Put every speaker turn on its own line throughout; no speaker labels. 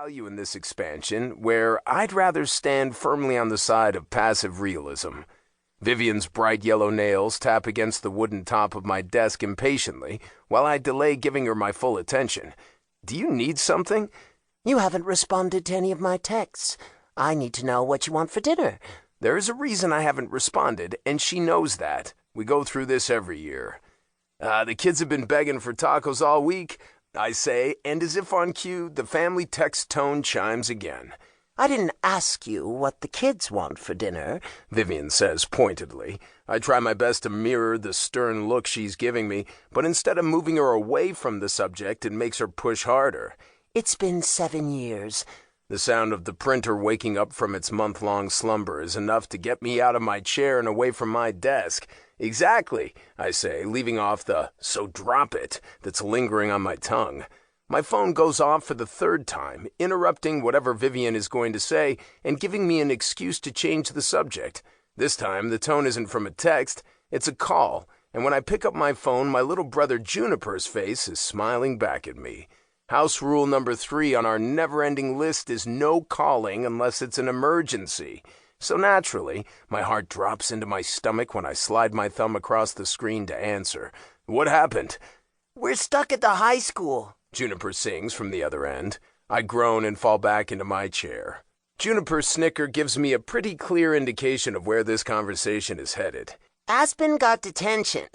value in this expansion where I'd rather stand firmly on the side of passive realism. Vivian's bright yellow nails tap against the wooden top of my desk impatiently while I delay giving her my full attention. Do you need something?
You haven't responded to any of my texts. I need to know what you want for dinner.
There is a reason I haven't responded, and she knows that. We go through this every year. The kids have been begging for tacos all week, I say, and as if on cue, the family text tone chimes again.
I didn't ask you what the kids want for dinner,
Vivian says pointedly. I try my best to mirror the stern look she's giving me, but instead of moving her away from the subject, it makes her push harder.
It's been 7 years.
The sound of the printer waking up from its month-long slumber is enough to get me out of my chair and away from my desk. Exactly, I say, leaving off the "so drop it" that's lingering on my tongue. My phone goes off for the third time, interrupting whatever Vivian is going to say and giving me an excuse to change the subject. This time, the tone isn't from a text, it's a call, and when I pick up my phone, my little brother Juniper's face is smiling back at me. House rule number 3 on our never-ending list is no calling unless it's an emergency. So naturally, my heart drops into my stomach when I slide my thumb across the screen to answer. What happened?
We're stuck at the high school,
Juniper sings from the other end. I groan and fall back into my chair. Juniper's snicker gives me a pretty clear indication of where this conversation is headed.
Aspen got detention,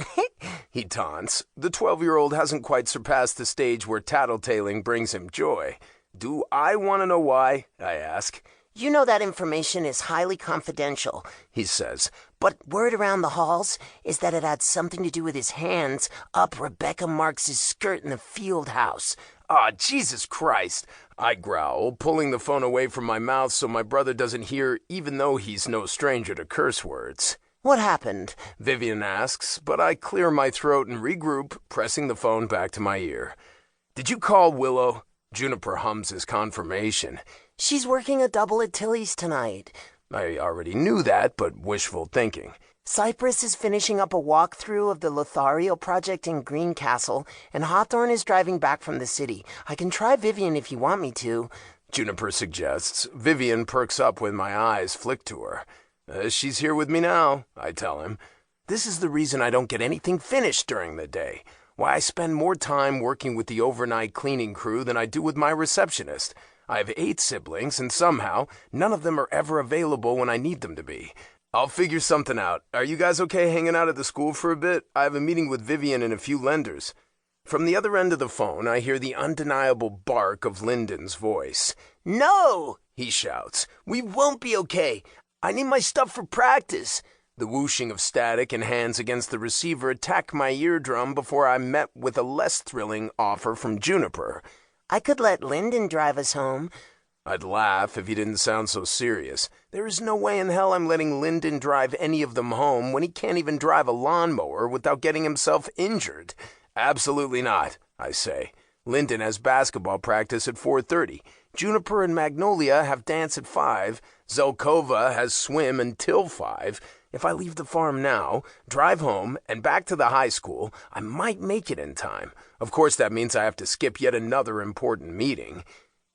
he taunts. The 12-year-old hasn't quite surpassed the stage where tattletaling brings him joy. Do I want to know why? I ask.
You know that information is highly confidential,
he says.
But word around the halls is that it had something to do with his hands up Rebecca Marks's skirt in the field house.
Ah, Jesus Christ, I growl, pulling the phone away from my mouth so my brother doesn't hear, even though he's no stranger to curse words.
What happened?
Vivian asks, but I clear my throat and regroup, pressing the phone back to my ear. Did you call Willow? Juniper hums his confirmation.
She's working a double at Tilly's tonight.
I already knew that, but wishful thinking.
Cypress is finishing up a walkthrough of the Lothario project in Greencastle, and Hawthorne is driving back from the city. I can try Vivian if you want me to,
Juniper suggests. Vivian perks up when my eyes flick to her. She's here with me now, I tell him. This is the reason I don't get anything finished during the day. Why I spend more time working with the overnight cleaning crew than I do with my receptionist. I have 8 siblings, and somehow, none of them are ever available when I need them to be. I'll figure something out. Are you guys okay hanging out at the school for a bit? I have a meeting with Vivian and a few lenders. From the other end of the phone, I hear the undeniable bark of Lyndon's voice.
No,
he shouts.
We won't be okay. I need my stuff for practice.
The whooshing of static and hands against the receiver attacked my eardrum before I met with a less thrilling offer from Juniper.
I could let Lyndon drive us home.
I'd laugh if he didn't sound so serious. There is no way in hell I'm letting Lyndon drive any of them home when he can't even drive a lawnmower without getting himself injured. Absolutely not, I say. Lyndon has basketball practice at 4:30. Juniper and Magnolia have dance at 5. Zelkova has swim until 5. If I leave the farm now, drive home, and back to the high school, I might make it in time. Of course, that means I have to skip yet another important meeting.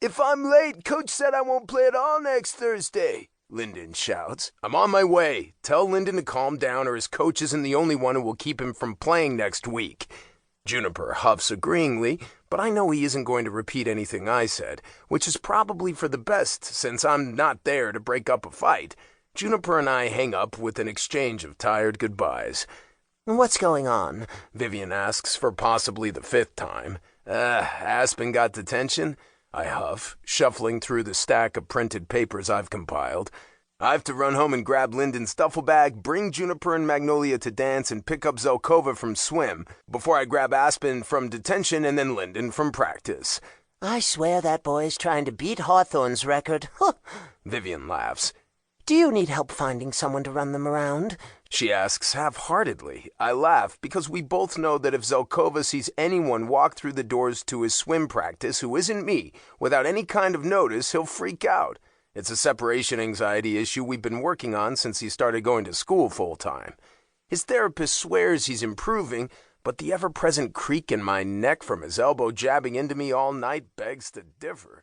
If I'm late, Coach said I won't play at all next Thursday, Lyndon shouts. I'm on my way. Tell Lyndon to calm down or his coach isn't the only one who will keep him from playing next week. Juniper huffs agreeingly, but I know he isn't going to repeat anything I said, which is probably for the best since I'm not there to break up a fight. Juniper and I hang up with an exchange of tired goodbyes.
What's going on?
Vivian asks for possibly the 5th time. Aspen got detention? I huff, shuffling through the stack of printed papers I've compiled. I have to run home and grab Lyndon's duffel bag, bring Juniper and Magnolia to dance, and pick up Zelkova from swim, before I grab Aspen from detention and then Lyndon from practice.
I swear that boy is trying to beat Hawthorne's record.
Vivian laughs.
Do you need help finding someone to run them around?
She asks half-heartedly. I laugh because we both know that if Zelkova sees anyone walk through the doors to his swim practice who isn't me, without any kind of notice, he'll freak out. It's a separation anxiety issue we've been working on since he started going to school full-time. His therapist swears he's improving, but the ever-present creak in my neck from his elbow jabbing into me all night begs to differ.